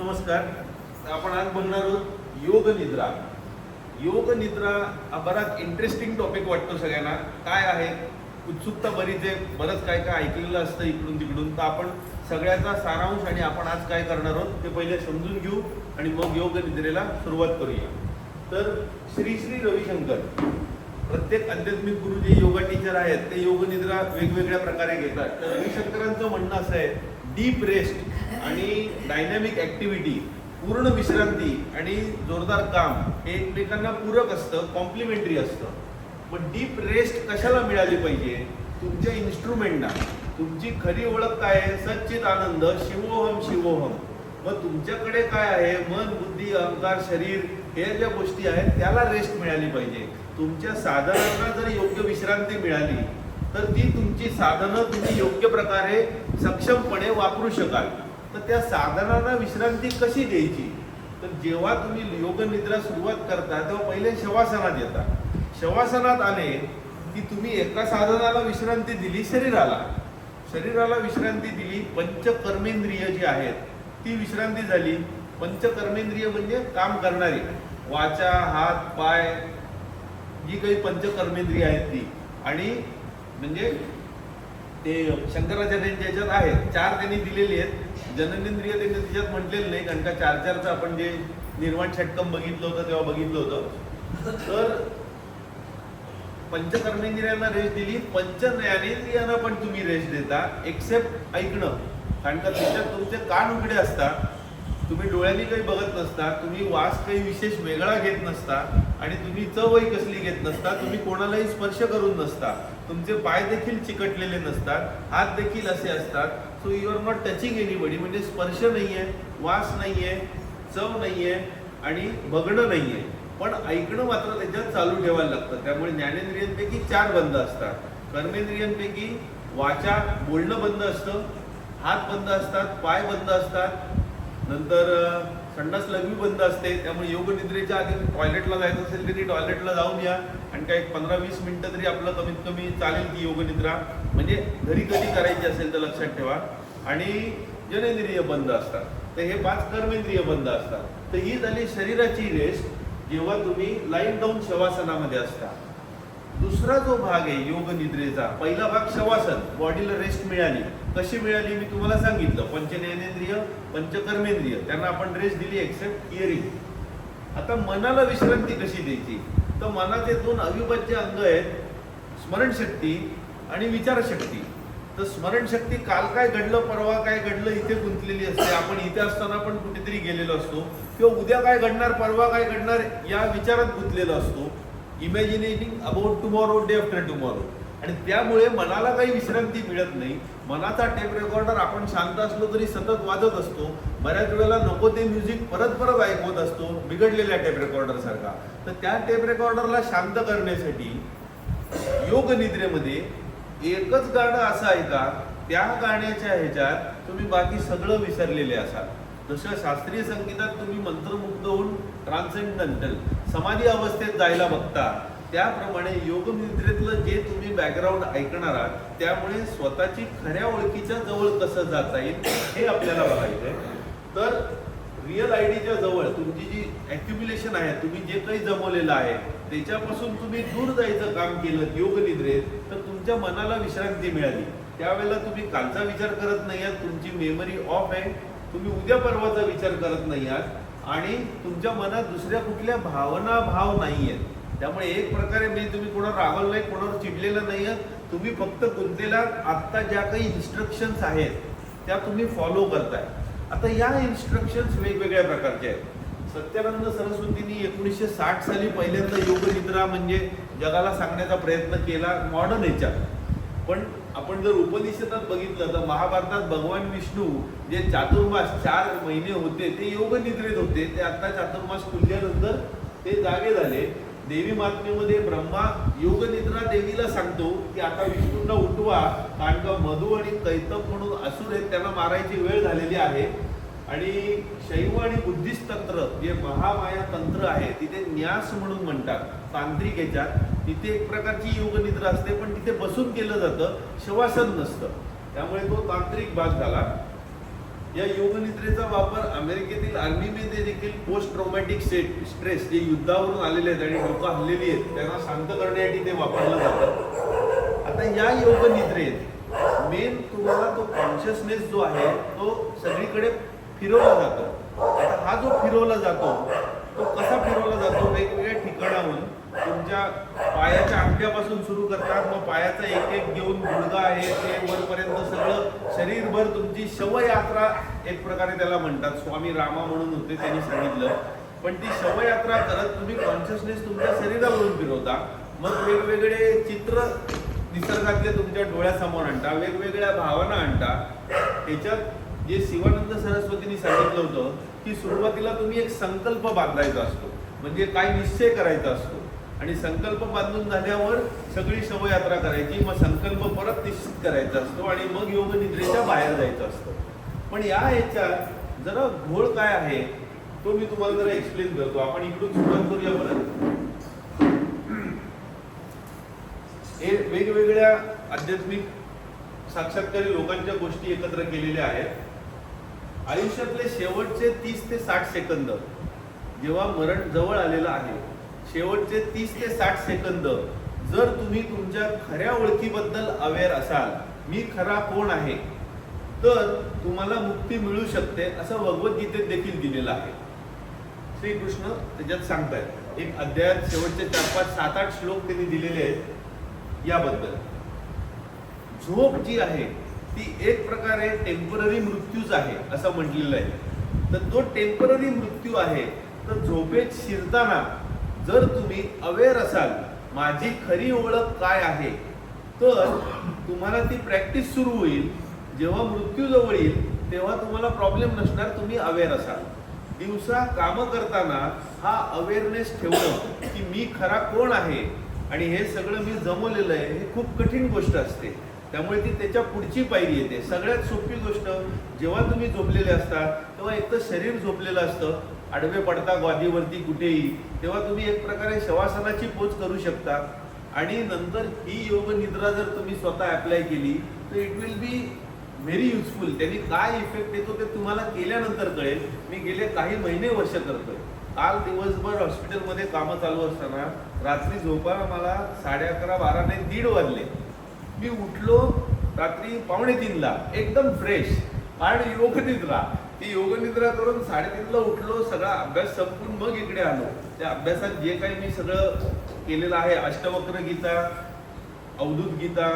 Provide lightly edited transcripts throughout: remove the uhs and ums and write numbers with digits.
नमस्कार. आपण आज बघणार आहोत योग निद्रा. योग निद्रा हा बराच इंटरेस्टिंग टॉपिक वाटतो सगळ्यांना. काय आहे उत्सुकता बरीच आहे, बरंच काय काय ऐकलेलं असतं इकडून तिकडून. तर आपण सगळ्याचा सारांश आणि आपण आज काय करणार आहोत ते पहिले समजून घेऊ आणि मग योग निद्रेला सुरुवात करूया. तर श्री श्री रविशंकर, प्रत्येक आध्यात्मिक गुरु जे योगा टीचर आहेत ते योग निद्रा वेगवेगळ्या प्रकारे घेतात. तर रविशंकरांचं म्हणणं असं आहे, डीप रेस्ट आणि डायनॅमिक ऍक्टिव्हिटी, पूर्ण विश्रांती आणि जोरदार काम हे एकमेकांना पूरक असतं, कॉम्प्लिमेंटरी असतं. पण डीप रेस्ट कशाला मिळाली पाहिजे? तुमच्या इन्स्ट्रुमेंटना. तुमची खरी ओळख काय आहे? सच्चित आनंद, शिवोहम शिवोहम. मग तुमच्याकडे काय आहे? मन, बुद्धी, अहंकार, शरीर हे ज्या गोष्टी आहेत त्याला रेस्ट मिळाली पाहिजे. तुमच्या साधनांना जर योग्य विश्रांती मिळाली तर ती तुमची साधनं तुम्ही योग्य प्रकारे सक्षमपणे वापरू शकाल. तर त्या साधनांना विश्रांती कशी द्यायची? तर जेव्हा तुम्ही योग निद्रा सुरुवात करता तेव्हा पहिले शवासनात येता. शवासनात आले की तुम्ही एका साधनाला विश्रांती दिली, शरीराला विश्रांती दिली, पंचकर्मेंद्रिय जी आहेत ती विश्रांती झाली. पंचकर्मेंद्रिय म्हणजे काम करणारी, वाचा, हात, पाय, जी काही पंचकर्मेंद्रिय आहेत ती. आणि म्हणजे ते शंकराचार्यांच्या याच्यात आहेत, चार त्यांनी दिलेली आहेत. जननेंद्रिय त्यांनी त्याच्यात म्हटलेलं नाही, कारण का चारचं आपण जे निर्वाण षटकम बघितलं होतं तेव्हा बघितलं होतं. तर पंचकर्मेंद्रियांना रेस्ट दिली, पंच ज्ञानेंद्रियांना पण तुम्ही रेस्ट देता, एक्सेप्ट ऐकणं. कारण का त्याच्यात तुमचे कान उघडे असतात, तुम्ही डोळ्यांनी काही बघत नसता, तुम्ही वास काही विशेष वेगळा घेत नसता आणि तुम्ही चवही कसली घेत नसता, तुम्ही कोणालाही स्पर्श करून नसता, तुमचे पाय देखील चिकटलेले नसतात, हात देखील असे असतात. So you are not touching anybody. म्हणजे स्पर्श नाहीये, वास नाहीये, चव नाहीये आणि बघणं नाहीये, पण ऐकणं मात्र त्याच्यात चालू ठेवायला लागतं. त्यामुळे ज्ञानेंद्रियांपैकी चार बंद असतात. कर्मेंद्रियांपैकी वाचा, बोलणं बंद असतं, हात बंद असतात, पाय बंद असतात, नंतर संडास लघवी बंद असते. त्यामुळे योग निद्रेच्या आधी टॉयलेटला जायचं असेल तरी टॉयलेटला जाऊन या, आणि काय 15-20 मिनिटं तरी आपलं कमीत कमी चालेल ती योग निद्रा. म्हणजे घरी कधी करायची असेल तर लक्षात ठेवा. आणि जननेंद्रिय बंद असतात, तर हे 5 कर्मेंद्रिय बंद असतात. तर ही झाली शरीराची रेस्ट जेव्हा तुम्ही लाईन डाऊन शवासनामध्ये असता. दुसरा जो भाग आहे योग निद्रेचा, पहिला भाग शवासन, बॉडीला रेस्ट मिळाली. कशी मिळाली मी तुम्हाला सांगितलं. पंचज्ञानेंद्रिय, पंचकर्मेंद्रिय त्यांना आपण रेस्ट दिली एक्सेप्ट हिअरिंग. आता मनाला विश्रांती कशी द्यायची? तर मनाचे 2 अविभाज्य अंग आहेत, स्मरणशक्ती आणि विचारशक्ती. तर स्मरणशक्ती काल काय घडलं, परवा काय घडलं इथे गुंतलेली असते. आपण इथे असताना पण कुठेतरी गेलेलो असतो, किंवा उद्या काय घडणार, परवा काय घडणार या विचारात गुंतलेलो असतो. Imaginating about tomorrow, day after tomorrow. आणि त्यामुळे मनाला काही विश्रांती मिळत नाही. मनाचा टेप रेकॉर्डर आपण शांत असलो तरी सतत वाजत असतो. बऱ्याच वेळेला नको ते म्युझिक परत परत ऐकवत असतो, बिघडलेल्या टेप रेकॉर्डर सारखा. तर त्या टेप रेकॉर्डरला शांत करण्यासाठी योग निद्रेमध्ये एकच गाणं असं ऐका, त्या गाण्याच्या ह्याच्यात तुम्ही बाकी सगळं विसरलेले असाल. जसं शास्त्रीय संगीतात तुम्ही मंत्रमुग्ध होऊन ट्रान्सेंडंटल समाधी अवस्थेत जायला बघता, त्याप्रमाणे योग निद्रेतलं जे तुम्ही बॅकग्राऊंड ऐकणार आहात त्यामुळे स्वतःची खऱ्या ओळखीच्या जवळ कसं जाता येईल हे आपल्याला बघायचं आहे. तर रिअल आयडीच्या जवळ तुमची जी ॲक्युम्युलेशन आहे, तुम्ही जे काही जमवलेलं आहे त्याच्यापासून तुम्ही दूर जायचं काम केलं योग निद्रेत, तर तुमच्या मनाला विश्रांती मिळाली. त्यावेळेला तुम्ही कालचा विचार करत नाही आहात, तुमची मेमरी ऑफ आहे, तुम्ही उद्या परवाचा विचार करत नाही आहात आणि तुमच्या मनात दुसऱ्या कुठल्या भाव नाही आहेत. त्यामुळे एक प्रकारे तुम्ही कोणावर रागवलं नाही, कोणावर चिडलेलं नाही आहात, तुम्ही फक्त गुंतलेला आत्ता ज्या काही इन्स्ट्रक्शन्स आहेत त्या तुम्ही फॉलो करताय. आता या इन्स्ट्रक्शन्स वेगवेगळ्या प्रकारचे आहेत. सत्यानंद सरस्वतींनी 1960 साली पहिल्यांदा योग निद्रा म्हणजे जगाला सांगण्याचा प्रयत्न केला मॉडर्न ह्याच्यात. पण आपण जर उपनिषदात बघितलं तर महाभारतात भगवान विष्णू जे चातुर्मास 4 महिने होते ते योग निद्रेत होते. ते आता चातुर्मास खुलल्यानंतर ते जागे झाले. देवी महात्म्यामध्ये ब्रह्मा योग निद्रा देवीला सांगतो की आता विष्णूंना उठवा, कारण का मधु आणि कैतव म्हणून असुर आहेत त्यांना मारायची वेळ झालेली आहे. आणि शैव आणि बुद्धिस्ट तंत्र जे महामाया तंत्र आहे तिथे न्यास म्हणून म्हणतात तांत्रिक याच्यात, तिथे एक प्रकारची योग निद्रा असते पण तिथे बसून केलं जातं, शवासन नसतं. त्यामुळे तो तांत्रिक भाग झाला. या योग निद्रेचा वापर अमेरिकेतील आर्मीमध्ये देखील पोस्ट ट्रॉमॅटिक स्ट्रेस, जे युद्धावरून आलेले आहेत आणि लोकं हल्लेली आहेत, त्यांना शांत करण्यासाठी ते वापरलं जातं. आता या योग निद्रेत मेन तुम्हाला तो कॉन्शियसनेस जो आहे तो सगळीकडे फिरवला जातो. आता हा जो फिरवला जातो तो कसा फिरवला जातो, वेगवेगळ्या ठिकाणाहून तुमच्या पायाच्या अंगठ्यापासून सुरू करतात, मग पायाचा एक एक घेऊन गुडघा आहे ते वरपर्यंत सगळं शरीरभर तुमची शवयात्रा एक प्रकारे त्याला म्हणतात. स्वामी रामा म्हणून होते, त्यांनी सांगितलं. पण ती शवयात्रा करत तुम्ही कॉन्शियसनेस तुमच्या शरीरावरून फिरवता. मग वेगवेगळे चित्र निसर्गातले तुमच्या डोळ्यासमोर आणता, वेगवेगळ्या भावना आणता. त्याच्यात जे शिवानंद सरस्वतींनी सांगितलं होतं की सुरुवातीला तुम्ही एक संकल्प बांधायचा असतो, म्हणजे काय निश्चय करायचा असतो, आणि संकल्प बांधून झाल्यावर सगळी शवयात्रा करायची, मग संकल्प परत निश्चित करायचा असतो आणि मग योग निद्रेच्या बाहेर जायचं असतं. पण या ह्याच्यात जरा घोळ काय आहे तो मी तुम्हाला जरा एक्सप्लेन करतो. आपण इकडून सुरुवात करूया. बरं, हे वेगवेगळ्या आध्यात्मिक साक्षात्कारी लोकांच्या गोष्टी एकत्र केलेल्या आहेत. आयुष्यातले शेवटचे 30 ते 60 सेकंद जेव्हा मरण जवळ आलेलं आहे, शेवटचे 30 ते 60 सेकंद जर तुम्ही तुमच्या खऱ्या ओळखीबद्दल अवेअर असाल, मी खरा कोण आहे, तर तुम्हाला मुक्ती मिळू शकते, असं भगवद्गीतेत देखील दिलेलं आहे. श्रीकृष्ण त्याच्यात सांगतायत, एक अध्यायात शेवटचे 4, 5, 7, 8 श्लोक त्यांनी दिलेले आहेत याबद्दल. झोप जी आहे ती एक प्रकारे टेम्पररी मृत्यूच आहे असं म्हटलेलं आहे. तर तो टेम्पररी मृत्यू आहे. तर झोपेत शिरताना जर तुम्ही अवेअर असाल माझी खरी ओळख काय आहे, तर तुम्हाला ती प्रॅक्टिस सुरू होईल. जेव्हा मृत्यू जवळ येईल तेव्हा तुम्हाला प्रॉब्लेम नसणार, तुम्ही अवेअर असाल. दिवसा कामं करताना हा अवेअरनेस ठेवणं की मी खरा कोण आहे आणि हे सगळं मी जमवलेलं आहे, हे खूप कठीण गोष्ट असते. त्यामुळे ती त्याच्या पुढची पायरी येते. सगळ्यात सोपी गोष्ट, जेव्हा तुम्ही झोपलेले असतात तेव्हा एक तर शरीर झोपलेलं असतं, आडवे पडता गादीवरती कुठेही, तेव्हा तुम्ही एक प्रकारे शवासनाची पोच करू शकता. आणि नंतर ही योग निद्रा जर तुम्ही स्वतः अप्लाय केली तर it will be very useful. त्यांनी काय इफेक्ट येतो ते तुम्हाला केल्यानंतर कळेल. मी गेले काही महिने वर्ष करतोय. काल दिवसभर हॉस्पिटलमध्ये कामं चालू असताना रात्री झोपायला मला 11:30, 12 नाही 1:30 वाजले. मी उठलो रात्री 2:45ला एकदम फ्रेश, आणि योग निद्रा, ती योग निद्रा करून 3:30ला उठलो, सगळा अभ्यास संपून मग इकडे आलो. त्या अभ्यासात जे काही मी सगळं केलेलं आहे, अष्टवक्र गीता, अवधूत गीता,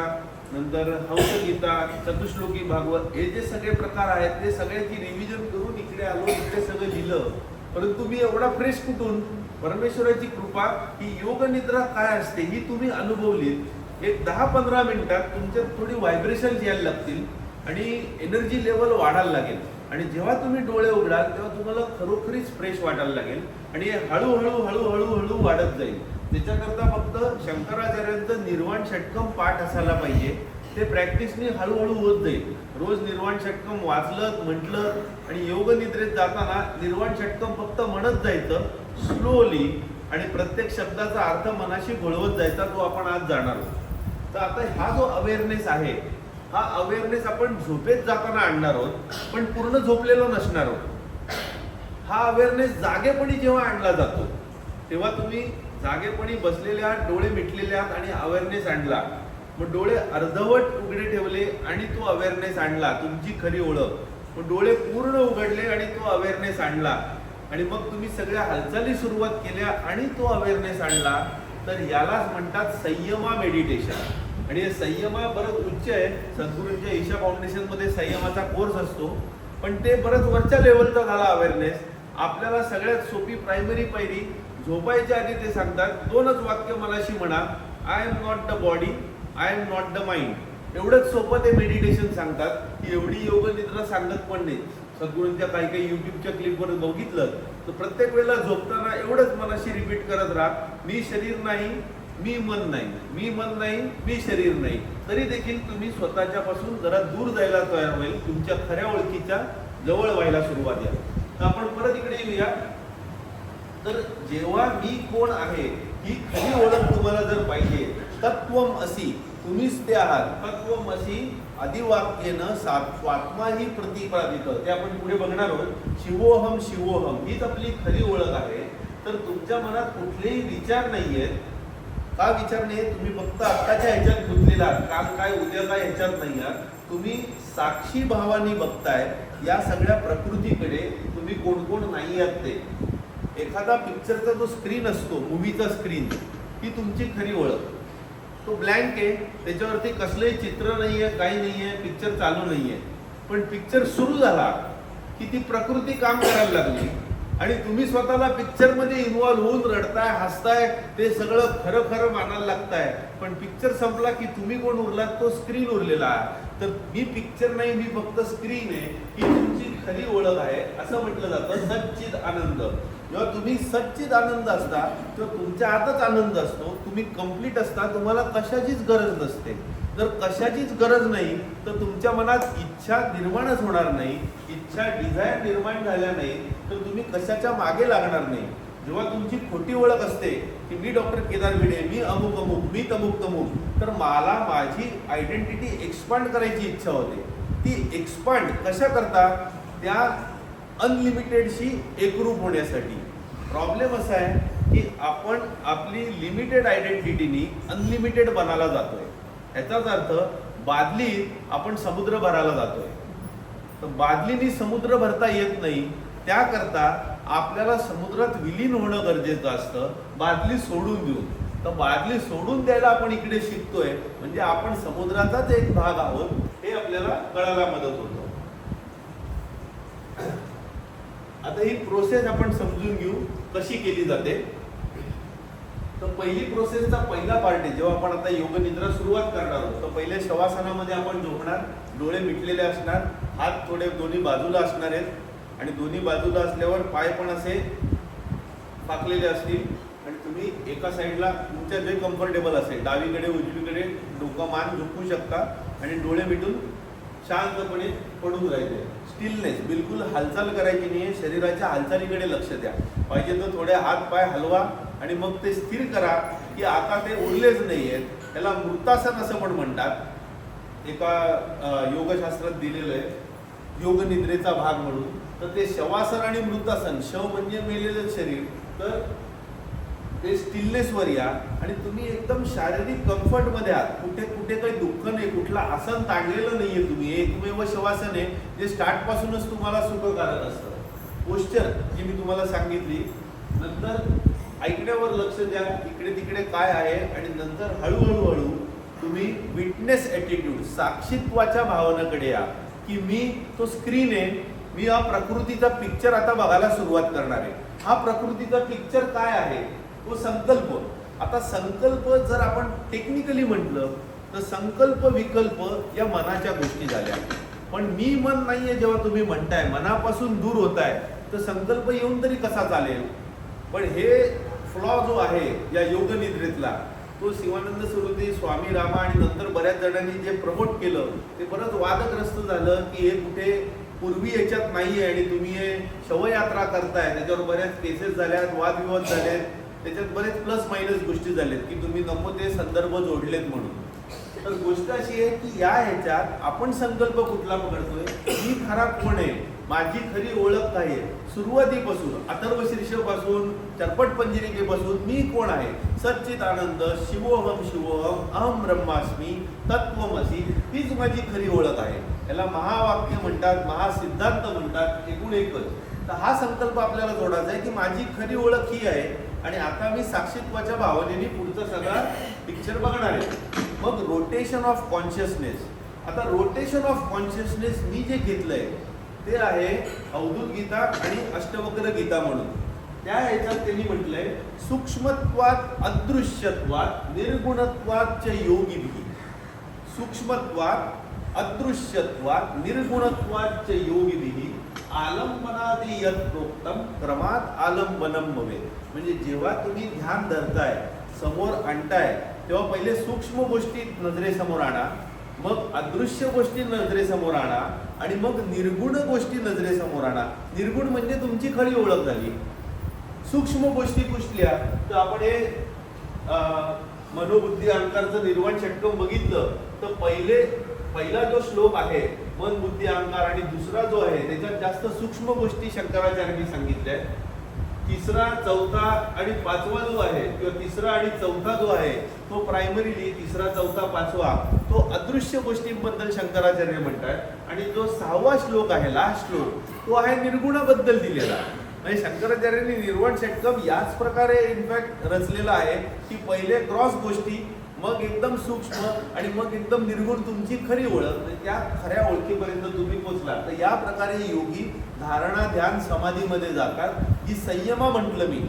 नंतर हंस गीता, चतुश्लोकी भागवत, हे जे सगळे प्रकार आहेत ते सगळ्याची रिव्हिजन करून इकडे आलो, इकडे सगळं लिहिलं. परंतु मी एवढा फ्रेश कुठून? परमेश्वराची कृपा. ही योग निद्रा काय असते ही तुम्ही अनुभवलीत. एक 10-15 मिनिटात तुमच्यात थोडी व्हायब्रेशन यायला लागतील आणि एनर्जी लेवल वाढायला लागेल. आणि जेव्हा तुम्ही डोळे उघडाल तेव्हा तुम्हाला खरोखरीच फ्रेश वाटायला लागेल आणि हळूहळू हळूहळू हळू वाढत जाईल. त्याच्याकरता फक्त शंकराचार्यांचं निर्वाण षटकम पाठ असायला पाहिजे. ते प्रॅक्टिसने हळूहळू होत जाईल. रोज निर्वाण षटकम वाचलं, म्हटलं, आणि योग निद्रेत जाताना निर्वाण षटकम फक्त म्हणत जायचं स्लोली, आणि प्रत्येक शब्दाचा अर्थ मनाशी घोळवत जायचा, तो आपण आज जाणार आहोत. तर आता हा जो अवेअरनेस आहे, हा अवेअरनेस आपण झोपेत जाताना आणणार आहोत, पण पूर्ण झोपलेलो नसणार आहोत. हा अवेअरनेस जागेपणी जेव्हा आणला जातो तेव्हा तुम्ही जागेपणी बसलेले आहात, डोळे मिटलेले आहात आणि अवेअरनेस आणला. मग डोळे अर्धवट उघडे ठेवले आणि तो अवेअरनेस आणला, तुमची खरी ओळख. मग डोळे पूर्ण उघडले आणि तो अवेअरनेस आणला, आणि मग तुम्ही सगळ्या हालचाली सुरुवात केल्या आणि तो अवेअरनेस आणला. तर यालाच म्हणतात संयमा मेडिटेशन. आणि हे संयमा बरंच उच्च आहे. सद्गुरूंच्या ईशा फाउंडेशनमध्ये संयमाचा कोर्स असतो, पण ते बरंच वरच्या लेवलचा झाला अवेअरनेस. आपल्याला सगळ्यात सोपी प्रायमरी पायरी, झोपायच्या आधी ते सांगतात 2च वाक्य मनाशी म्हणा, I am not the body, I am not the mind. एवढंच सोपं ते मेडिटेशन सांगतात. की एवढी योग निद्रा सांगत पण नाही. सद्गुरूंच्या काही युट्यूबच्या क्लिपवर बघितलं तर प्रत्येक वेळेला झोपताना एवढंच मनाशी रिपीट करत राहा, मी शरीर नाही, मी मन नाही, मी मन नाही, मी शरीर नाही. तरी देखील तुम्ही स्वतःच्या पासून जरा दूर जायला तयार होईल, तुमच्या खऱ्या ओळखीच्या जवळ व्हायला सुरुवात या. तर आपण परत इकडे येऊया. तर जेव्हा मी कोण आहे ही खरी ओळख तुम्हाला जर पाहिजे, तत्वम असी, तुम्हीच ते आहात. तत्वम असी आदिवाक्येन स्वात्मा ही प्रतिपादित, ते आपण पुढे बघणार आहोत. शिवोहम शिवोहम हीच आपली खरी ओळख आहे. तर तुमच्या मनात कुठलेही विचार नाहीयेत. का विचार नाही? तुम्ही फक्त आत्ताच्या ह्याच्यात गुंतलेला आहात. काल काय उद्या काय ह्याच्यात नाही आहात. तुम्ही साक्षी भावानी बघताय या सगळ्या प्रकृतीकडे. तुम्ही कोण कोण नाही आहात ते. एखादा पिक्चरचा जो स्क्रीन असतो, मूवीचा स्क्रीन, ही तुमची खरी ओळख. तो ब्लँक आहे, त्याच्यावरती कसलंही चित्र नाहीये, काही नाहीये, पिक्चर चालू नाहीये. पण पिक्चर सुरू झाला की ती प्रकृती काम करायला लागली आणि तुम्ही स्वतःला पिक्चर मध्ये इन्व्हॉल्व्ह होऊन रडताय, हसताय, ते सगळं खरं खरं मानायला लागताय. पण पिक्चर संपला की तुम्ही कोण उरलात? तो स्क्रीन उरलेला. तर मी पिक्चर नाही, मी फक्त स्क्रीन आहे, ही तुमची खरी ओळख आहे. असं म्हटलं जातं सच्चिद आनंद. जेव्हा तुम्ही सच्चिद आनंद असता तेव्हा तुमच्या आतच आनंद असतो. तुम्ही कंप्लीट असता, तुम्हाला कशाचीच गरज नसते. जर कशाचीच गरज नाही तर तुमच्या मनात इच्छा निर्माणच होणार नाही. इच्छा डिझायर निर्माण झाल्या नाही तर तुम्ही कशाच्या मागे लागणार नाही. जेव्हा तुमची खोटी ओळख असते की मी डॉक्टर केदार भिडे, मी अमुक अमुक, मी तमुक तमुक, तर मला माझी आयडेंटिटी एक्सपांड करायची इच्छा होते. ती एक्सपांड कशा करता? त्या अनलिमिटेडशी एकरूप होण्यासाठी. प्रॉब्लेम असा आहे की आपण आपली लिमिटेड आयडेंटिटीनी अनलिमिटेड बनायला जातोय. याचाच अर्थ बादलीत आपण समुद्र भरायला जातोय. तर बादलीनी समुद्र भरता येत नाही. त्याकरता आपल्याला समुद्रात विलीन होणं गरजेचं असतं, बादली सोडून देऊन. तर बादली सोडून द्यायला आपण इकडे शिकतोय, म्हणजे आपण समुद्राचाच एक भाग आहोत हे आपल्याला कळायला मदत होतं. आता ही प्रोसेस आपण समजून घेऊ कशी केली जाते. तर पहिली प्रोसेसचा पहिला पार्ट आहे. जेव्हा आपण आता योग निद्रा सुरुवात करणार आहोत तर पहिले शवासनामध्ये आपण झोपणार, डोळे मिटलेले असणार, हात थोडे दोन्ही बाजूला असणार आहेत आणि दोन्ही बाजूला असल्यावर पाय पण असे पाकलेले असतील आणि तुम्ही एका साईडला तुमच्या जे कम्फर्टेबल असेल, डावीकडे उजवीकडे डोकं मान झोपू शकता आणि डोळे मिटून शांतपणे पडून राहायचे. स्टिलनेस, बिलकुल हालचाल करायची नाहीये. शरीराच्या हालचालीकडे लक्ष द्या. पाहिजे तर थोडे हात पाय हलवा आणि मग ते स्थिर करा की आता ते उरलेच नाहीयेत. त्याला मृतासन असं पण म्हणतात. एका योगशास्त्रात दिलेलं आहे योग निद्रेचा भाग म्हणून. तर ते शवासन आणि मृतासन, शव म्हणजे मेलेलं शरीर, तर ते स्टिलनेसवर या आणि तुम्ही एकदम शारीरिक कम्फर्ट मध्ये आहात. कुठे कुठे काही दुःख नाही, कुठला आसन ताणलेलं नाहीये. तुम्ही एकमेव शवासन आहे जे स्टार्ट पासूनच तुम्हाला सुखकारक असतं. पोश्चर जी मी तुम्हाला सांगितली, नंतर ऐकण्यावर लक्ष द्या, इकडे तिकडे काय आहे, आणि नंतर हळूहळू तुम्ही विटनेस ॲटिट्यूड, साक्षीत्वाच्या भावनेकडे या की मी तो स्क्रीन आहे, मी हा प्रकृतीचा पिक्चर आता बघायला सुरुवात करणार आहे. हा प्रकृतीचा पिक्चर काय आहे? तो संकल्प. आता संकल्प जर आपण टेक्निकली म्हटलं तर संकल्प विकल्प या मनाच्या गोष्टी झाल्या. पण मी मन नाहीये जेव्हा तुम्ही म्हणताय, मनापासून दूर होताय, तर संकल्प येऊन तरी कसा चालेल? पण हे फ्लॉ जो आहे या योग निद्रेतला, तो शिवानंद सुरुती, स्वामी रामा आणि नंतर बऱ्याच जणांनी जे प्रमोट केलं ते बरंच वादग्रस्त झालं की हे कुठे पूर्वी याच्यात नाहीये आणि तुम्ही हे शवयात्रा करताय. त्याच्यावर बऱ्याच केसेस झाल्यात, वादविवाद झालेत, त्याच्यात बरेच प्लस मायनस गोष्टी झालेत की तुम्ही नको ते संदर्भ जोडलेत म्हणून. तर गोष्ट अशी आहे की या ह्याच्यात आपण संकल्प कुठला पकडतोय? मी खरा कोण आहे, माझी खरी ओळख काय आहे? सुरुवातीपासून अथर्व शीर्षपासून चरपट पंजरिकेपासून मी कोण आहे? सच्चित आनंद, शिवोहम शिवोहम, अहम ब्रह्मास्मी, तत्वमसी, हीच माझी खरी ओळख आहे. याला महावाक्य म्हणतात, महासिद्धांत म्हणतात, एकूण एकच. तर हा संकल्प आपल्याला जोडायचा आहे की माझी खरी ओळख ही आहे आणि आता मी साक्षीत्वाच्या भावनेने पुढचा सगळा पिक्चर बघणार आहे. मग रोटेशन ऑफ कॉन्शियसनेस. आता रोटेशन ऑफ कॉन्शियसनेस मी जे घेतलंय ते आहे अवधूत गीता आणि अष्टवक्र गीता म्हणून. त्या ह्याच्यात त्यांनी म्हटलंय सूक्ष्मत्वात अदृश्यत्वात निर्गुणत्वाच योगिभिः. सूक्ष्मत्वात अदृश्यत्वात निर्गुणत्वाच योगिभिः आलंबनादि यत् प्रोक्तम क्रमात आलंबनम भवेत्. म्हणजे जेव्हा तुम्ही ध्यान धरताय, समोर आणताय, तेव्हा पहिले सूक्ष्म गोष्टी नजरेसमोर आणा, मग अदृश्य गोष्टी नजरेसमोर आणा आणि मग निर्गुण गोष्टी नजरेसमोर आणा. निर्गुण म्हणजे तुमची खरी ओळख झाली. सूक्ष्म गोष्टी कुठल्या? तर आपण हे मनोबुद्धी अहंकारचं निर्वाण षटकम बघितलं तर पहिले पहिला जो श्लोक आहे मन बुद्धी अहंकार आणि दुसरा जो आहे त्याच्यात जास्त सूक्ष्म गोष्टी शंकराचार्यांनी सांगितल्या आहेत. तिसरा चौथा आणि पाचवा जो आहे किंवा तिसरा आणि चौथा जो आहे तो प्रायमरीली तिसरा चौथा पाचवा तो अदृश्य गोष्टींबद्दल शंकराचार्य म्हणतात आणि जो 6वा श्लोक आहे लास्ट श्लोक तो आहे निर्गुणाबद्दल दिलेला. म्हणजे शंकराचार्यांनी निर्वाण षटकम याच प्रकारे इनफॅक्ट रचलेला आहे की पहिले क्रॉस गोष्टी मग एकदम सूक्ष्म आणि मग एकदम निर्गुण तुमची खरी ओळख त्या खऱ्या ओळखीपर्यंत तुम्ही पोहोचला. तर या प्रकारे योगी धारणा ध्यान समाधीमध्ये जातात. ही संयमा म्हटलं मी,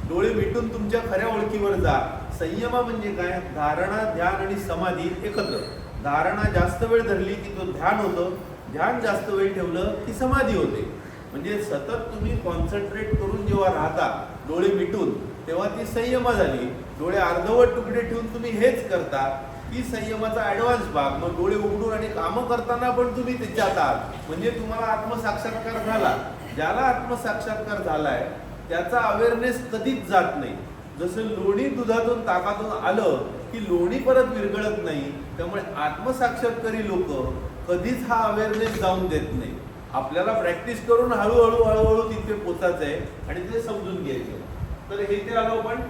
डोळे मिटून तुमच्या खऱ्या ओळखीवर जा. संयमा म्हणजे काय? धारणा ध्यान आणि समाधी एकत्र. धारणा जास्त वेळ धरली की तो ध्यान होतं, ध्यान जास्त वेळ ठेवलं की समाधी होते. म्हणजे सतत तुम्ही कॉन्सन्ट्रेट करून जेव्हा राहता डोळे मिटून तेव्हा ती संयमा झाली. डोळे अर्धवट तुकडे ठेवून तुम्ही हेच करता ती संयमाचा ऍडव्हान्स भाग. मग डोळे उघडून आणि कामं करताना पण तुम्ही त्याच्यात आहात म्हणजे तुम्हाला आत्मसाक्षात्कार झाला. ज्याला आत्मसाक्षात्कार झालाय त्याचा अवेअरनेस कधीच जात नाही. जसं लोणी दुधातून ताकातून आलं की लोणी परत विरघळत नाही. त्यामुळे आत्मसाक्षात्कारी लोक कधीच हा अवेअरनेस जाऊन देत नाही. आपल्याला प्रॅक्टिस करून हळूहळू हळूहळू तिथे पोचायचंय आणि ते समजून घ्यायचं. तर हे ते आलो आपण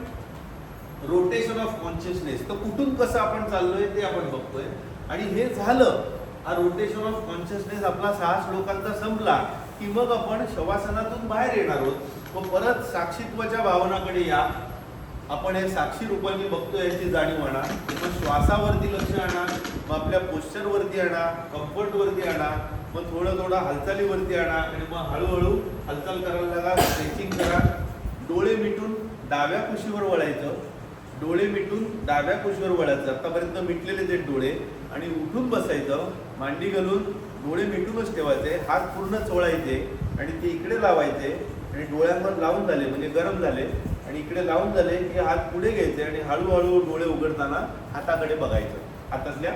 रोटेशन ऑफ कॉन्शियसनेस. तर कुठून कसं आपण चाललोय ते आपण बघतोय आणि हे झालं. हा रोटेशन ऑफ कॉन्शियसनेस आपला 6 श्लोकांचा संपला की मग आपण शवासनातून बाहेर येणार आहोत. मग परत साक्षीत्वाच्या भावनाकडे या. आपण हे साक्षी रूपाने बघतोय याची जाणीव आणा. मग श्वासावरती लक्ष आणा, मग आपल्या पोश्चरवरती आणा, कम्फर्टवरती आणा, मग थोडं थोडं हालचालीवरती आणा आणि मग हळूहळू हालचाल करायला लागा. स्ट्रेचिंग करा. डोळे मिटून डाव्या कुशीवर वळायचं. डोळे मिटून डाव्या कुशीवर वळायचं. आतापर्यंत मिटलेले ते डोळे आणि उठून बसायचं. मांडी घालून डोळे मिटूनच ठेवायचे. हात पूर्ण चोळायचे आणि ते इकडे लावायचे आणि डोळ्यांवर लावून झाले म्हणजे गरम झाले आणि इकडे लावून झाले की हात पुढे घ्यायचे आणि हळूहळू डोळे उघडताना हाताकडे बघायचं हातातल्या.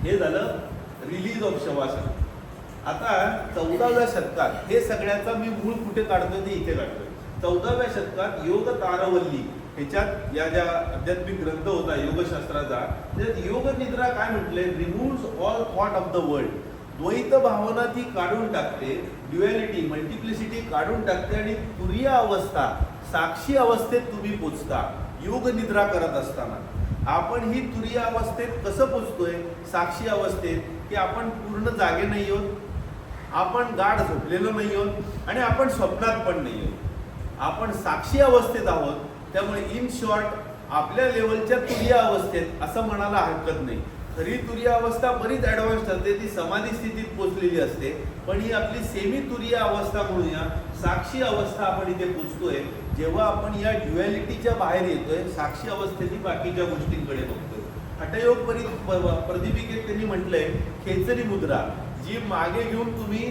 हे झालं रिलीज ऑफ शवासन. आता 14व्या शतकात हे सगळ्याचा मी मूळ कुठे काढतोय ते इथे काढतोय. 14व्या शतकात योग तारवल्ली ह्याच्यात या ज्या आध्यात्मिक ग्रंथ होता योगशास्त्राचा त्यात योग निद्रा काय म्हटलंय? Remove all thought of the world. द्वैत भावना ती काढून टाकते, ड्युअलिटी मल्टिप्लिसिटी काढून टाकते आणि तुरीय अवस्था साक्षी अवस्थेत तुम्ही पोचता योग निद्रा करत असताना. आपण ही तुरीय अवस्थेत कसं पोचतोय? साक्षी अवस्थेत की आपण पूर्ण जागे नाही आहोत, आपण गाढ झोपलेलो नाही आहोत आणि आपण स्वप्नात पण नाही आहोत. आपण साक्षी अवस्थेत आहोत. त्यामुळे इन शॉर्ट आपल्या लेवलच्या तुरीय अवस्थेत असं म्हणायला हरकत नाही. खरी तुरीय अवस्था बरीच ऍडव्हान्स ठरते, ती समाधी स्थितीत पोचलेली असते. पण ही आपली सेमी तुरीय अवस्था म्हणून या साक्षी अवस्था आपण इथे पोचतोय. जेव्हा आपण या ड्युअलिटीच्या बाहेर येतोय साक्षी अवस्थेची बाकीच्या गोष्टींकडे बघतोय. हठयोग प्रदीपिकेत त्यांनी म्हटलंय खेचरी मुद्रा जी मागे घेऊन तुम्ही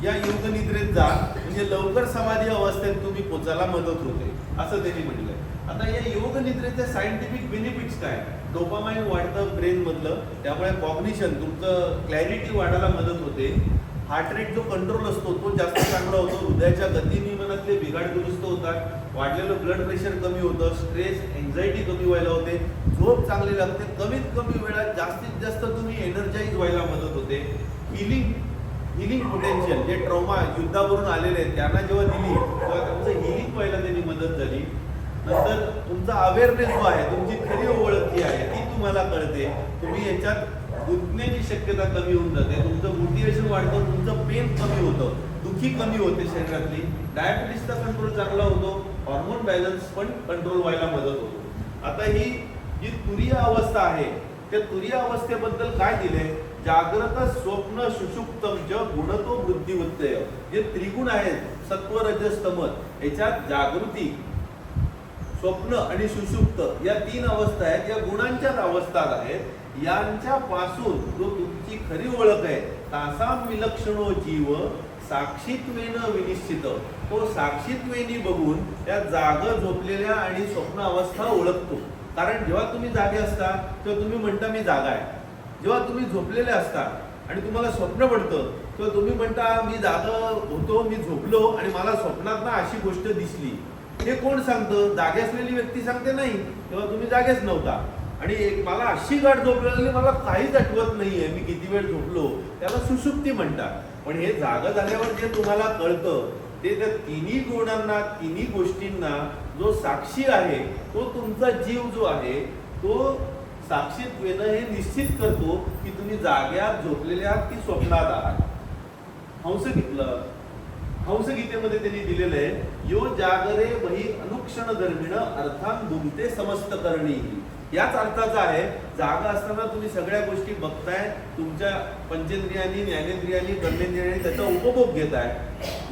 या योग निद्रेत जा म्हणजे लवकर समाधी अवस्थेत तुम्ही पोचायला मदत होते असं त्यांनी म्हटलंय. आता या योग निद्रेचे सायंटिफिक बेनिफिट्स काय? डोपामाइन वाढतं ब्रेन मधलं, त्यामुळे कॉग्निशन तुमचं क्लॅरिटी वाढायला मदत होते. हार्ट रेट जो कंट्रोल असतो तो जास्त चांगला होतो. हृदयाच्या गतिनियमनातले बिघाड दुरुस्त होतात. वाढलेलं ब्लड प्रेशर कमी होतं. स्ट्रेस एन्झायटी कमी व्हायला होते. झोप चांगली लागते. कमीत कमी वेळात जास्तीत जास्त तुम्ही एनर्जाइज व्हायला मदत होते. हिलिंग पोटेन्शियल जे ट्रॉमा युद्धावरून आलेले आहेत त्यांना जेव्हा दिली तेव्हा त्यांचं हिलिंग व्हायला त्यांनी मदत झाली. नंतर तुमचा अवेअरनेस जो आहे तुमची खरी ओळख जी आहे ती तुम्हाला कळते. तुम्ही याच्यात गुंतण्याची शक्यता कमी होऊन जाते. तुमचं मोटिवेशन वाढतं. तुमचं पेन कमी होतं. दुखी कमी होते शरीरातली. डायबिटीसचा कंट्रोल चांगला होतो. हॉर्मोन बॅलन्स पण कंट्रोल व्हायला मदत होतो. आता ही जी तुरीय अवस्था आहे त्या तुरीय अवस्थेबद्दल काय दिले? जाग्रत स्वप्न सुषुप्तम च गुणतो बुद्धिवृत्तय. जे त्रिगुण आहेत सत्व रजस तमस याच्यात जागृती स्वप्न आणि सुषुप्त या 3 अवस्था आहेत. या गुणांच्याच अवस्था आहेत. यांच्या पासून जो तुमची खरी ओळख आहे तासाम विलक्षणो जीव साक्षीत्वेन विनिश्चित. तो साक्षीत्वेनी बघून त्या जाग झोपलेल्या आणि स्वप्न अवस्था ओळखतो. कारण जेव्हा तुम्ही जागे असता तेव्हा तुम्ही म्हणता मी जागा आहे. जेव्हा तुम्ही झोपलेले असता आणि तुम्हाला स्वप्न पडतं तेव्हा तुम्ही म्हणता मी जागा होतो, मी झोपलो आणि मला स्वप्नात ना अशी गोष्ट दिसली. हे कोण सांगतं? जागे असलेली व्यक्ती सांगते नाही, तेव्हा तुम्ही जागेच नव्हता. आणि एक मला अशी गाठ झोपलेली मला काहीच आठवत नाहीये मी किती वेळ झोपलो, त्याला सुषुप्ती म्हणतात. पण हे जागा झाल्यावर जे तुम्हाला कळतं ते त्या तिन्ही गुणांना, तिन्ही गोष्टींना जो साक्षी आहे तो तुमचा जीव जो आहे तो साक्षीत्वेनं हे निश्चित करतो की तुम्ही जाग्यात झोपलेले आहात की स्वप्नात आहात. हंसगीतेमध्ये त्यांनी दिलेलं आहे, यो जागरे वही अनुक्षण धर्मिण अर्थान भुंगते समस्त करणी. याच अर्थाचा आहे, जागा असताना तुम्ही सगळ्या गोष्टी बघताय, तुमच्या पंचेंद्रियांनी, ज्ञानेंद्रियांनी, कर्मेंद्रियांनी त्याचा उपभोग घेताय.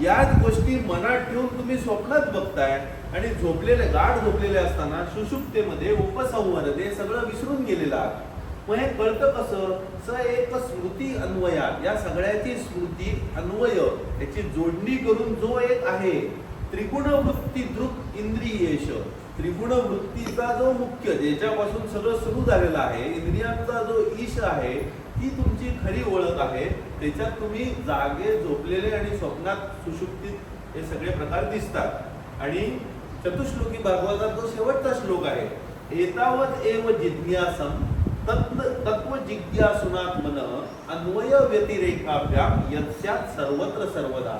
याच गोष्टी मनात ठेवून तुम्ही स्वप्नात बघताय आणि गाढ झोपलेले असताना सुषुप्तेमध्ये उपसंहारते सगळं विसरून गेलेलं आहे. मग हे कळतं कसं? स एक स्मृती अन्वया, या सगळ्याची स्मृती अन्वय याची जोडणी करून जो एक आहे त्रिगुण वृत्ती दृक इंद्रियेश, त्रिगुण वृत्तीचा जो मुख्य ज्याच्यापासून सगळं सुरू झालेलं आहे, इंद्रियांचा जो ईश आहे, ती तुमची खरी ओळख आहे. त्याच्यात तुम्ही जागे, झोपलेले आणि स्वप्नात, सुषुप्तीत हे सगळे प्रकार दिसतात. आणि चतुश्लोकी भागवतात जो शेवटचा श्लोक आहे, एतावत एव जिज्ञासम तत्व जिज्ञासुनात्मन अन्वय व्यतिरेकाभ्याम यत्स्यात् सर्वत्र सर्वदा.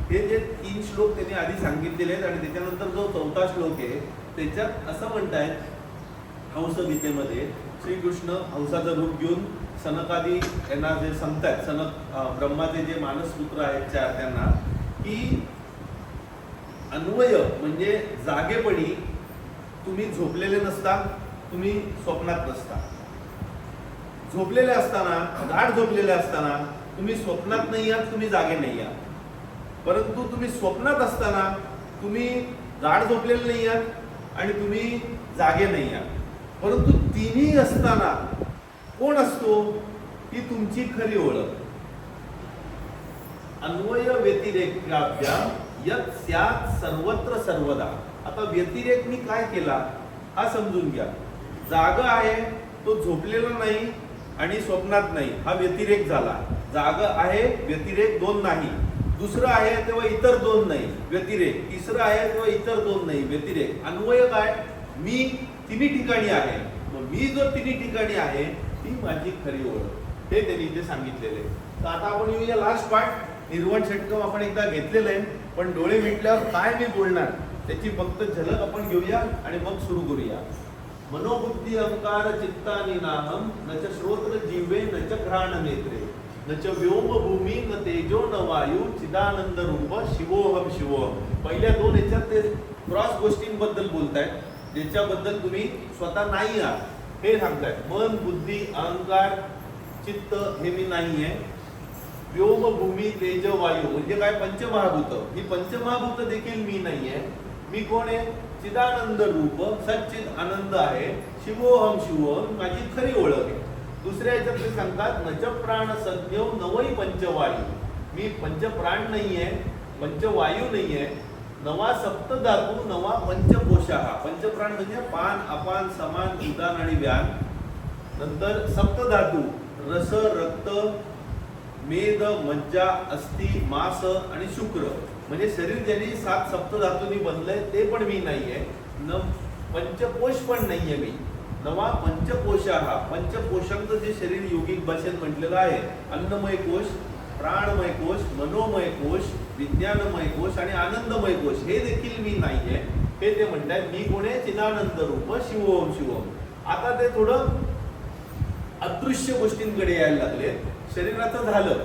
हे जे 3 श्लोक त्यांनी आधी सांगितलेले आहेत आणि त्याच्यानंतर जो 4था श्लोक आहे त्याच्यात असं म्हणतायत हंसगीतेमध्ये, श्रीकृष्ण हंसाचं रूप घेऊन सनकादी यांना जे सांगतायत, ब्रह्माचे जे मानसपुत्र आहेत त्यांना, की अन्वय म्हणजे जागेपणी तुम्ही झोपलेले नसता, तुम्ही स्वप्नात नसता. झोपलेले असताना, गाढ झोपलेले असताना तुम्ही स्वप्नात नाही आहात, तुम्ही जागे नाही आहात. परंतु तुम्ही स्वप्नात असताना तुम्ही गाढ झोपलेले नाही आहात आणि तुम्ही जागे नाही आहात. परंतु तिन्ही असताना कोण असतो? ती तुमची खरी ओळख. अन्वय व्यतिरेकाभ्याम यत् स्यात् सर्वत्र सर्वदा. आता व्यतिरेक मी काय केला हा समजून घ्या. जागा आहे तो झोपलेला नाही आणि स्वप्नात नाही, हा व्यतिरेक झाला. जागा आहे, व्यतिरेक 2 नाही. दुसरं आहे तेव्हा इतर 2 नाही, व्यतिरेक. तिसरं आहे तेव्हा इतर 2 नाही, व्यतिरेक. अन्वय काय? मी तिन्ही ठिकाणी आहे. मग मी जो तिन्ही ठिकाणी आहे ती माझी खरी ओळख, हे त्यांनी इथे सांगितलेले. तर आता आपण येऊया लास्ट पार्ट. निर्वाण षटकम आपण एकदा घेतलेलं आहे, पण डोळे मिटल्यावर काय मी बोलणार त्याची फक्त झलक आपण घेऊया आणि मग सुरू करूया. मनोबुद्धी अहंकार चित्तानि नाहम न च श्रोत्र जीवे न च घ्राण नेत्रे न च व्योम भूमी न तेजो न वायू चिदानंद रूप शिवोहम शिवोहम. पहिल्या 2 ह्याच्यात ते क्रॉस गोष्टींबद्दल बोलतायत, ज्याच्याबद्दल तुम्ही स्वतः नाही आहात हे सांगतायत. मन, बुद्धी, अहंकार, चित्त हे मी नाही आहे. व्योम भूमी तेज वायू म्हणजे काय? पंचमहाभूत. ही पंचमहाभूत देखील मी नाही आहे. मी कोण आहे? चिदानंद रूप, सच्चिद आनंद आहे. शिवोहम शिवोहम माझी खरी ओळख आहे. दुसऱ्या ह्याच्यात ते सांगतात नच प्राण संज्ञो नवई पंचवायू. मी पंचप्राण नाहीये, पंचवायू नाहीये. नवा सप्तधातू, नवा पंचकोशः. पंचप्राण म्हणजे पान, अपान, समान, उदान आणि व्यान. नंतर सप्तधातू रस, रक्त, मेद, मज्जा, अस्थि, मांस आणि शुक्र. म्हणजे शरीर ज्यांनी 7 सप्तधातूंनी बनलंय ते पण मी नाहीये. न पंचकोश पण नाहीये मी. नवा पंचकोशः. पंचकोशांचं जे शरीर योगिक भाषेत म्हटलेलं आहे, अन्नमय कोश, प्राणमय कोश, मनोमय कोश, विज्ञानमय कोश आणि आनंदमय कोश हे देखील मी नाहीये. हे ते म्हणतात. मी कोण आहे? चिदानंद रूप शिवोहम शिवोहम. आता ते थोडं अदृश्य गोष्टींकडे यायला लागले. शरीराचं झालं,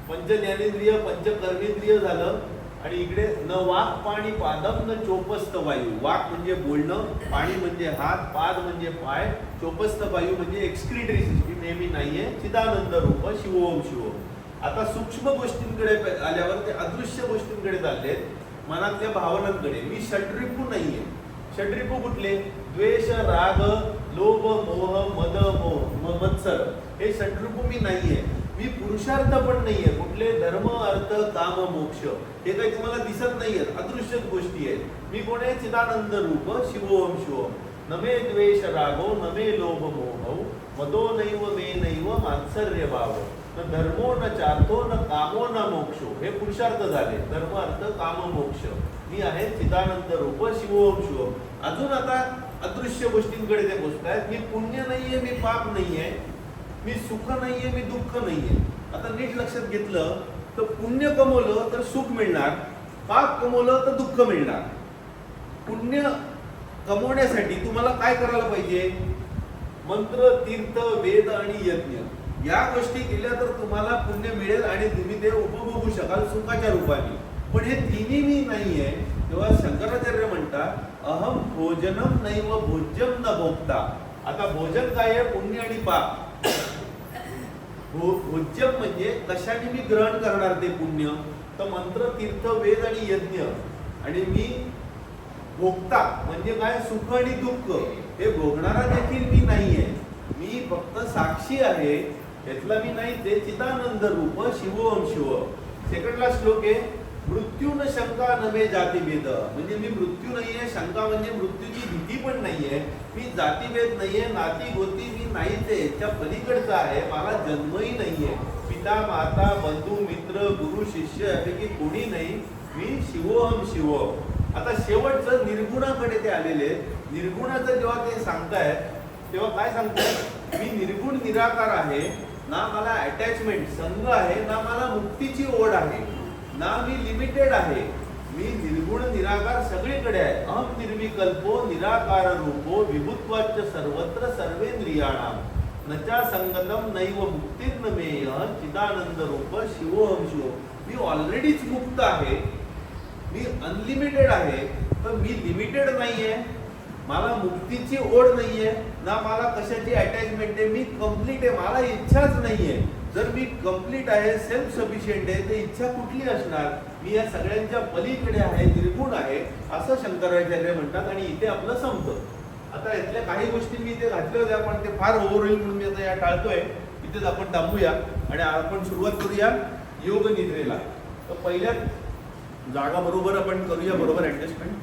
पंच ज्ञानेंद्रिय, पंच कर्मेंद्रिय झालं आणि इकडे न वाक पाणी पादम न चोपस्थ वायू. वाक म्हणजे बोलणं, पाणी म्हणजे हात, पाद म्हणजे पाय, चोपस्थ वायू म्हणजे एक्सक्रिटरी सिस्टीम नेहमी नाहीये. चिदानंद रूप शिवोहम शिवोहम. आता सूक्ष्म गोष्टींकडे आल्यावर ते अदृश्य गोष्टींकडे चाललेत, मनातल्या भावनांकडे. मी षड्रिपू नाहीये. षड्रिपू कुठले? द्वेष, राग, लोभ, मोह, मद, मत्सर हे षड्रिपू मी नाहीये. मी पुरुषार्थ पण नाहीये. कुठले? धर्म, अर्थ, काम, मोक्ष हे काही तुम्हाला दिसत नाहीयेत, अदृश्य गोष्टी आहेत. मी कोण आहे? चिदानंद रूप शिवोहम शिवोहम. न मे द्वेष रागो न मे लोभ मोह मदो नैव मे नैव मात्सर्य भाव न धर्मो न चार्थो न कामो न मोक्षो. हे पुरुषार्थ झाले. धर्म, अर्थ, काम, मोक्ष. मी आहे चिदानंद रूप शिवोहम शिवोहम. अजून आता अदृश्य गोष्टींकडे ते पोचतायत. मी पुण्य नाहीये, मी पाप नाहीये, मी सुख नाहीये, मी दुःख नाहीये. आता नीट लक्षात घेतलं तर पुण्य कमवलं तर सुख मिळणार, पाप कमवलं तर दुःख मिळणार. पुण्य कमवण्यासाठी तुम्हाला काय करायला पाहिजे? मंत्र, तीर्थ, वेद आणि यज्ञ या गोष्टी केल्या तर तुम्हाला पुण्य मिळेल आणि तुम्ही ते उपभोगू शकाल सुखाच्या रूपाने. पण हे तिन्ही मी नाहीये. तेव्हा शंकराचार्य म्हणतात अहम भोजनम नैव भोज्यम न भोगता. आता भोजन काय आहे? पुण्य आणि पाप. भोज्यम म्हणजे कशाने मी ग्रहण करणार ते पुण्य, तर मंत्र, तीर्थ, वेद आणि यज्ञ. आणि मी भोगता म्हणजे काय? सुख आणि दुःख हे भोगणारा देखील मी नाहीये. मी फक्त साक्षी आहे. यातला मी नाही ते चिदानंद रूप शिवोहम शिव. सेकंडला श्लोक आहे मृत्यू न शंका नमे जातीभेद. म्हणजे मी मृत्यू नाहीये, शंका म्हणजे मृत्यूची भीती पण नाहीये, मी जातीभेद नाहीये, नाती गोती मी नाहीच आहे, याच्या पलीकडचा आहे, मला जन्मही नाहीये, पिता माता बंधू मित्र गुरु शिष्य यापैकी कोणी नाही, मी शिवोहम शिव. आता शेवटचं निर्गुणाकडे ते आलेले. निर्गुणाचं जेव्हा ते सांगतायत तेव्हा काय सांगतायत? मी निर्गुण निराकार आहे, ना मला अटॅचमेंट संग आहे, ना मला मुक्तीची ओढ आहे, ना मी लिमिटेड आहे. मी निर्गुण निराकार सगळीकडे आहे. अहम निर्विकल्पो निराकार रूपो विभुत्वाच्च सर्वत्र सर्वेंद्रियाणाम नचा संगतम नैव मुक्तिर्न मेय चिदानंद रूप शिवोहम शिव. मी ऑलरेडीच मुक्त आहे, मी अनलिमिटेड आहे, तर मी लिमिटेड नाहीये, मला मुक्तीची ओढ नाहीये, ना मला कशाची अटॅचमेंट आहे, मी कम्प्लीट आहे, मला इच्छाच नाहीये. जर मी कम्प्लीट आहे, सेल्फ सफिशियंट आहे, तर इच्छा कुठली असणार? मी या सगळ्यांच्या पलीकडे आहे, निर्गुण आहे, असं शंकराचार्य म्हणतात. आणि इथे आपलं संपतं. आता यातल्या काही गोष्टी मी इथे घातल्या होत्या, पण ते फार ओव्हर होईल म्हणून मी आता या टाळतोय. इथेच आपण थांबूया आणि आपण सुरुवात करूया योग निद्रेला. तर पहिल्या जागा बरोबर आपण करूया, बरोबर ऍडजस्टमेंट.